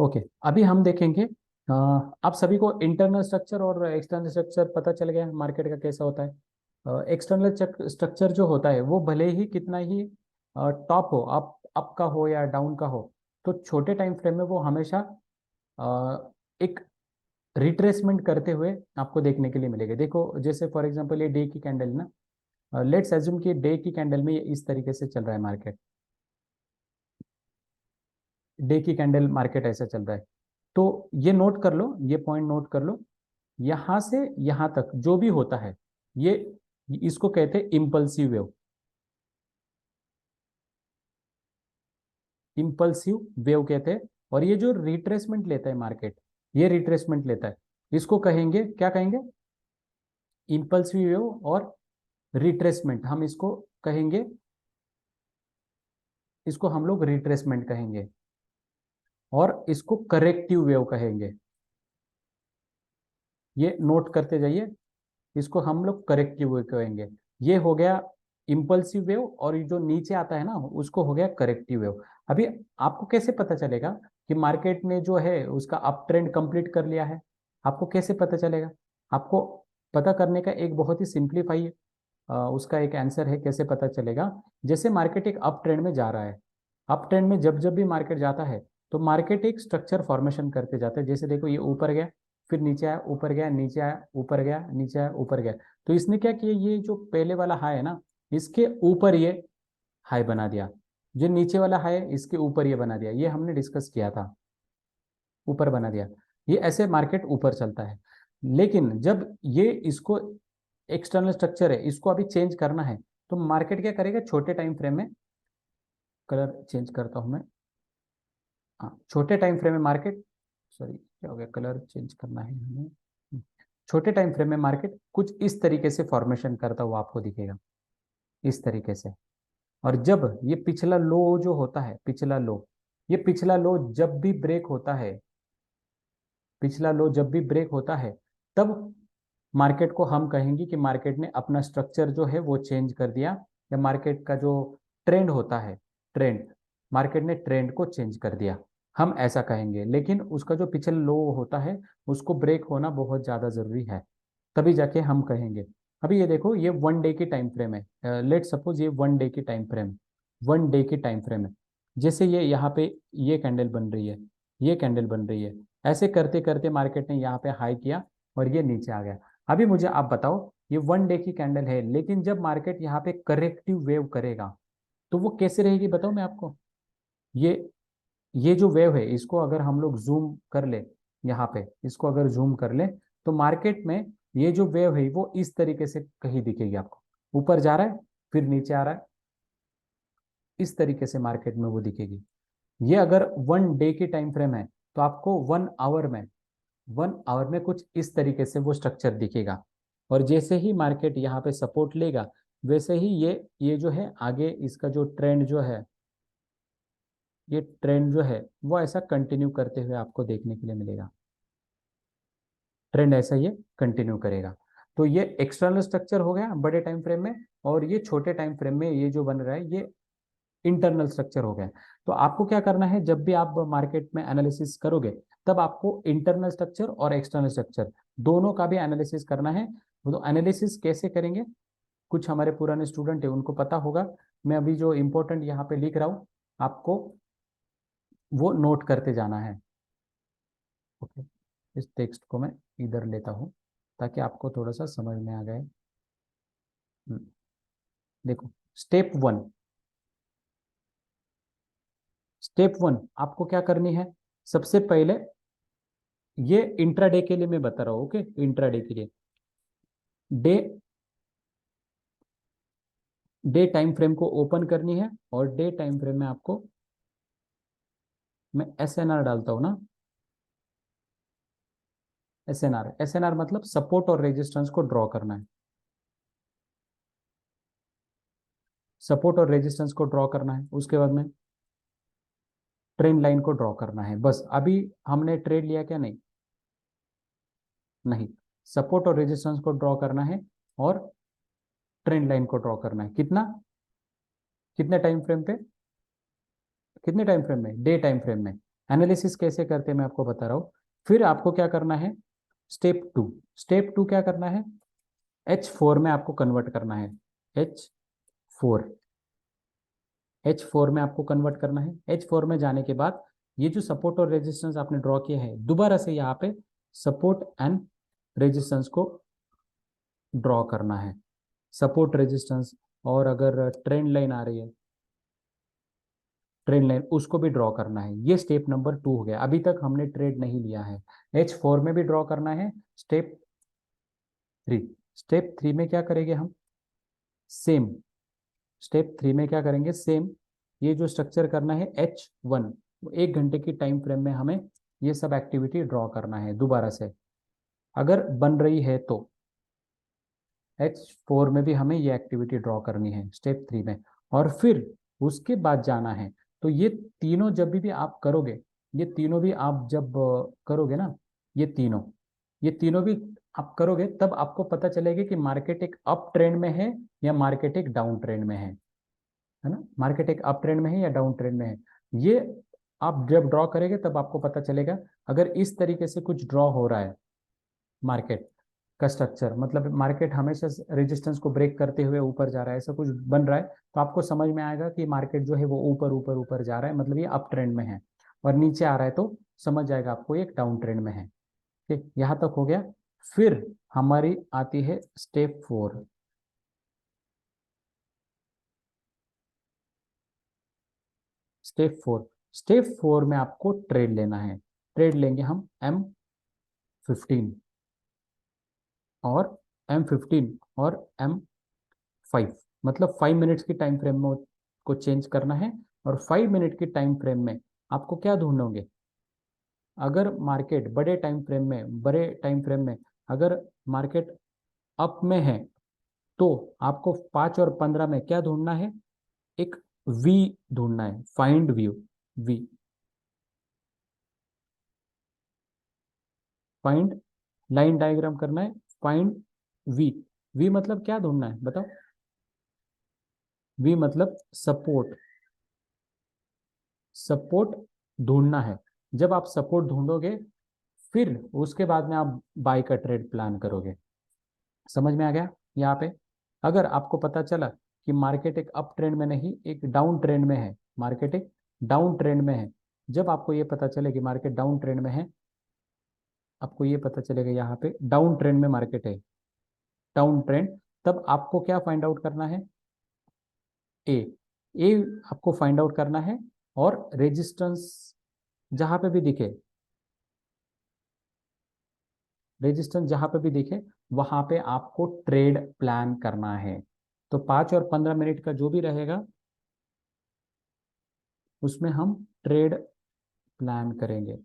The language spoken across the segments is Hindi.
ओके, अभी हम देखेंगे। आप सभी को इंटरनल स्ट्रक्चर और एक्सटर्नल स्ट्रक्चर पता चल गया मार्केट का कैसा होता है। एक्सटर्नल स्ट्रक्चर जो होता है वो भले ही कितना ही टॉप हो, अप का हो या डाउन का हो, तो छोटे टाइम फ्रेम में वो हमेशा एक रिट्रेसमेंट करते हुए आपको देखने के लिए मिलेगा। देखो, जैसे फॉर एग्जांपल ये डे की कैंडल ना, लेट्स एज्यूम कि डे की कैंडल में ये इस तरीके से चल रहा है मार्केट। डे की कैंडल मार्केट ऐसा चल रहा है, तो ये नोट कर लो, ये पॉइंट नोट कर लो। यहां से यहां तक जो भी होता है, ये इसको कहते हैं इम्पल्सिव वेव। इम्पल्सिव वेव कहते हैं। और ये जो रिट्रेसमेंट लेता है मार्केट, ये रिट्रेसमेंट लेता है, इसको कहेंगे, क्या कहेंगे? इम्पल्सिव वेव और रिट्रेसमेंट हम इसको कहेंगे, इसको हम लोग रिट्रेसमेंट कहेंगे और इसको करेक्टिव वेव कहेंगे। ये नोट करते जाइए, इसको हम लोग करेक्टिव वेव कहेंगे। ये हो गया इम्पल्सिव वेव, और ये जो नीचे आता है ना उसको हो गया करेक्टिव वेव। अभी आपको कैसे पता चलेगा कि मार्केट ने जो है उसका अप ट्रेंड कंप्लीट कर लिया है? आपको कैसे पता चलेगा? आपको पता करने का एक बहुत ही सिंप्लीफाई उसका एक आंसर है। कैसे पता चलेगा? जैसे मार्केट एक अप ट्रेंड में जा रहा है, अप ट्रेंड में जब जब भी मार्केट जाता है तो मार्केट एक स्ट्रक्चर फॉर्मेशन करते जाता है। जैसे देखो, ये ऊपर गया, फिर नीचे आया, ऊपर गया, नीचे आया, ऊपर गया, नीचे आया, ऊपर गया। तो इसने क्या किया, ये जो पहले वाला हाई है ना, इसके ऊपर ये हाई बना दिया। जो नीचे वाला हाई है इसके ऊपर ये बना दिया। ये हमने डिस्कस किया था, ऊपर बना दिया। ये ऐसे मार्केट ऊपर चलता है। लेकिन जब ये इसको एक्सटर्नल स्ट्रक्चर है, इसको अभी चेंज करना है, तो मार्केट क्या करेगा? छोटे टाइम फ्रेम में, कलर चेंज करता हूं मैं। हाँ, छोटे टाइम फ्रेम में मार्केट, सॉरी क्या हो गया, कलर चेंज करना है हमें। छोटे टाइम फ्रेम में मार्केट कुछ इस तरीके से फॉर्मेशन करता हुआ आपको दिखेगा, इस तरीके से। और जब ये पिछला लो जो होता है, पिछला लो, ये पिछला लो जब भी ब्रेक होता है, पिछला लो जब भी ब्रेक होता है, तब मार्केट को हम कहेंगे कि मार्केट ने अपना स्ट्रक्चर जो है वो चेंज कर दिया, या मार्केट का जो ट्रेंड होता है, ट्रेंड, मार्केट ने ट्रेंड को चेंज कर दिया, हम ऐसा कहेंगे। लेकिन उसका जो पिछला लो होता है उसको ब्रेक होना बहुत ज़्यादा ज़रूरी है, तभी जाके हम कहेंगे। अभी ये देखो, ये 1 डे की टाइम फ्रेम है। लेट सपोज ये 1 डे की टाइम फ्रेम, 1 डे की टाइम फ्रेम है। जैसे ये यहाँ पे ये कैंडल बन रही है, ये कैंडल बन रही है, ऐसे करते करते मार्केट ने यहाँ पे हाई किया और ये नीचे आ गया। अभी मुझे आप बताओ, ये 1 डे की कैंडल है, लेकिन जब मार्केट यहाँ पे करेक्टिव वेव करेगा तो वो कैसे रहेगी बताओ मैं आपको। ये ये जो वेव है इसको अगर हम लोग जूम कर ले, यहाँ पे इसको अगर जूम कर ले, तो मार्केट में ये जो वेव है वो इस तरीके से कहीं दिखेगी आपको। ऊपर जा रहा है, फिर नीचे आ रहा है, इस तरीके से मार्केट में वो दिखेगी। ये अगर 1 डे की टाइम फ्रेम है, तो आपको 1 आवर में, 1 आवर में कुछ इस तरीके से वो स्ट्रक्चर दिखेगा। और जैसे ही मार्केट यहाँ पे सपोर्ट लेगा, वैसे ही ये जो है आगे इसका जो ट्रेंड जो है, ये ट्रेंड जो है वो ऐसा कंटिन्यू करते हुए आपको देखने के लिए मिलेगा। ट्रेंड ऐसा ये कंटिन्यू करेगा। तो ये एक्सटर्नल स्ट्रक्चर हो गया बड़े टाइम फ्रेम में, और ये छोटे टाइम फ्रेम में ये जो बन रहा है ये इंटरनल स्ट्रक्चर हो गया। तो आपको क्या करना है, जब भी आप मार्केट में एनालिसिस करोगे, तब आपको इंटरनल स्ट्रक्चर और एक्सटर्नल स्ट्रक्चर दोनों का भी एनालिसिस करना है। तो एनालिसिस कैसे करेंगे? कुछ हमारे पुराने स्टूडेंट है उनको पता होगा। मैं अभी जो इंपॉर्टेंट यहाँ पे लिख रहा हूँ, आपको वो नोट करते जाना है। ओके, इस टेक्स्ट को मैं इधर लेता हूँ ताकि आपको थोड़ा सा समझ में आ जाए। देखो, स्टेप वन, स्टेप वन आपको क्या करनी है? सबसे पहले, ये इंट्राडे के लिए मैं बता रहा हूँ। ओके, इंट्राडे के लिए डे, डे टाइम फ्रेम को ओपन करनी है, और डे टाइम फ्रेम में आपको मैं SNR डालता हूँ ना। SNR मतलब सपोर्ट और रेजिस्टेंस को ड्रॉ करना है, सपोर्ट और रेजिस्टेंस को ड्रॉ करना है। उसके बाद में ट्रेंड लाइन को ड्रॉ करना है। बस, अभी हमने ट्रेड लिया क्या? नहीं, नहीं। सपोर्ट और रेजिस्टेंस को ड्रॉ करना है और ट्रेंड लाइन को ड्रॉ करना है। कितना, कितने टाइम फ्रेम पे, कितने टाइम फ्रेम में? डे टाइम फ्रेम में, एनालिसिस कैसे करते हैं मैं आपको बता रहा हूँ। फिर आपको क्या करना है, स्टेप टू क्या करना है, H4 में आपको कन्वर्ट करना है। H4 H4 में आपको कन्वर्ट करना है। H4 में जाने के बाद ये जो सपोर्ट और रेजिस्टेंस आपने ड्रॉ किया है, दोबारा से यहाँ पे सपोर्ट एंड रेजिस्टेंस को ड्रॉ करना है। सपोर्ट रेजिस्टेंस, और अगर ट्रेंड लाइन आ रही है, ट्रेंड लाइन उसको भी ड्रॉ करना है। ये स्टेप नंबर 2 हो गया। अभी तक हमने ट्रेड नहीं लिया है। H4 में भी ड्रॉ करना है। स्टेप 3, स्टेप 3 में क्या करेंगे हम, सेम स्टेप 3 में क्या करेंगे, सेम ये जो स्ट्रक्चर करना है H1, 1 घंटे की टाइम फ्रेम में हमें ये सब एक्टिविटी ड्रॉ करना है दोबारा से, अगर बन रही है तो। H4 में भी हमें ये एक्टिविटी ड्रॉ करनी है स्टेप 3 में, और फिर उसके बाद जाना है। तो ये तीनों जब भी आप करोगे, ये तीनों भी आप जब करोगे ना, ये तीनों भी आप करोगे, तब आपको पता चलेगा कि मार्केट एक अप ट्रेंड में है या मार्केट एक डाउन ट्रेंड में है ना, मार्केट एक अप ट्रेंड में है या डाउन ट्रेंड में है। ये आप जब ड्रॉ करेंगे तब आपको पता चलेगा। अगर इस तरीके से कुछ ड्रॉ हो रहा है मार्केट का स्ट्रक्चर, मतलब मार्केट हमेशा रेजिस्टेंस को ब्रेक करते हुए ऊपर जा रहा है, ऐसा कुछ बन रहा है, तो आपको समझ में आएगा कि मार्केट जो है वो ऊपर ऊपर ऊपर जा रहा है, मतलब ये अप ट्रेंड में है। और नीचे आ रहा है तो समझ जाएगा आपको एक डाउन ट्रेंड में है। ठीक, यहाँ तक हो गया। फिर हमारी आती है स्टेप 4। स्टेप 4 में आपको ट्रेड लेना है। ट्रेड लेंगे हम M15 और M15 और M5, मतलब 5 मिनट्स की टाइम फ्रेम में को चेंज करना है। और 5 मिनट की टाइम फ्रेम में आपको क्या ढूंढोगे, अगर मार्केट बड़े टाइम फ्रेम में अगर मार्केट अप में है, तो आपको 5 और 15 में क्या ढूंढना है, एक वी ढूंढना है, find view, V, find, line diagram करना है, फाइंड वी। वी मतलब क्या ढूंढना है बताओ, वी मतलब सपोर्ट, सपोर्ट ढूंढना है। जब आप सपोर्ट ढूंढोगे, फिर उसके बाद में आप बाय का ट्रेड प्लान करोगे। समझ में आ गया। यहाँ पे अगर आपको पता चला कि मार्केट एक अप ट्रेंड में नहीं, एक डाउन ट्रेंड में है, मार्केट एक डाउन ट्रेंड में है, जब आपको ये पता चले कि मार्केट डाउन ट्रेंड में है, आपको ये पता चलेगा यहाँ पे डाउन ट्रेंड में मार्केट है, डाउन ट्रेंड, तब आपको क्या फाइंड आउट करना है, ए ए आपको फाइंड आउट करना है। और रेजिस्टेंस जहां पे भी दिखे, रेजिस्टेंस जहां पे भी दिखे, वहां पे आपको ट्रेड प्लान करना है। तो 5 और 15 मिनट का जो भी रहेगा, उसमें हम ट्रेड प्लान करेंगे,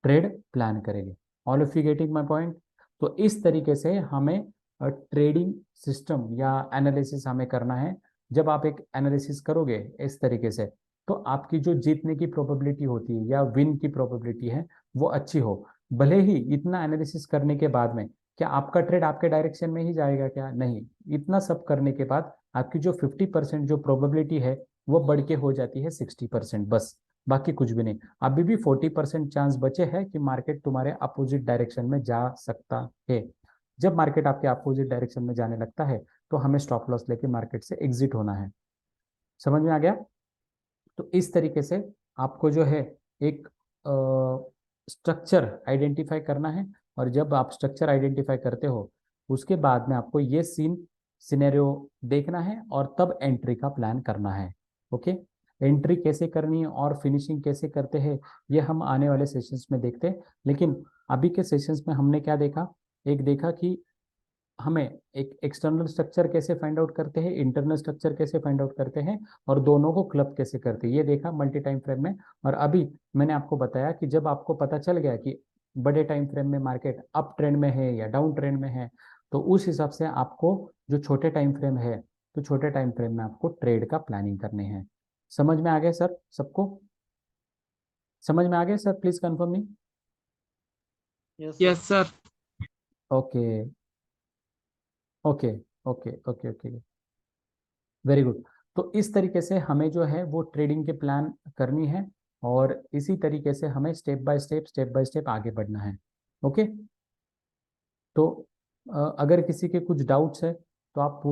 ट्रेड प्लान करेंगे। All of you getting my point. तो इस तरीके से हमें ट्रेडिंग सिस्टम या एनालिसिस हमें करना है। जब आप एक एनालिसिस करोगे इस तरीके से, तो आपकी जो जीतने की प्रोबेबिलिटी होती है या विन की प्रोबेबिलिटी है, वो अच्छी हो। भले ही इतना एनालिसिस करने के बाद में क्या आपका ट्रेड आपके डायरेक्शन में ही जाएगा, क्या नहीं, इतना सब करने के बाद आपकी जो 50% जो प्रोबेबिलिटी है, वो बढ़ के हो जाती है 60%, बस, बाकी कुछ भी नहीं। अभी भी 40% चांस बचे हैं कि मार्केट तुम्हारे अपोजिट डायरेक्शन में जा सकता है। जब मार्केट आपके अपोजिट डायरेक्शन में जाने लगता है, तो हमें स्टॉप लॉस लेके मार्केट से एग्जिट होना है। समझ में आ गया। तो इस तरीके से आपको जो है एक स्ट्रक्चर आइडेंटिफाई करना है। और जब आप स्ट्रक्चर आइडेंटिफाई करते हो, उसके बाद में आपको ये सिनेरियो देखना है और तब एंट्री का प्लान करना है। ओके, एंट्री कैसे करनी है और फिनिशिंग कैसे करते हैं, ये हम आने वाले सेशंस में देखते हैं। लेकिन अभी के सेशंस में हमने क्या देखा, एक देखा कि हमें एक एक्सटर्नल स्ट्रक्चर कैसे फाइंड आउट करते हैं, इंटरनल स्ट्रक्चर कैसे फाइंड आउट करते हैं, और दोनों को क्लब कैसे करते हैं, ये देखा मल्टी टाइम फ्रेम में। और अभी मैंने आपको बताया कि जब आपको पता चल गया कि बड़े टाइम फ्रेम में मार्केट अप ट्रेंड में है या डाउन ट्रेंड में है, तो उस हिसाब से आपको जो छोटे टाइम फ्रेम है, तो छोटे टाइम फ्रेम में आपको ट्रेड का प्लानिंग करनी है। समझ में आ गया सर सबको, समझ में आ गया sir, please confirm me. Yes sir. Okay, okay, okay, okay, okay, very good. तो इस तरीके से हमें जो है वो ट्रेडिंग के प्लान करनी है, और इसी तरीके से हमें स्टेप बाय स्टेप आगे बढ़ना है। ओके। तो अगर किसी के कुछ डाउट्स है तो आप पूछ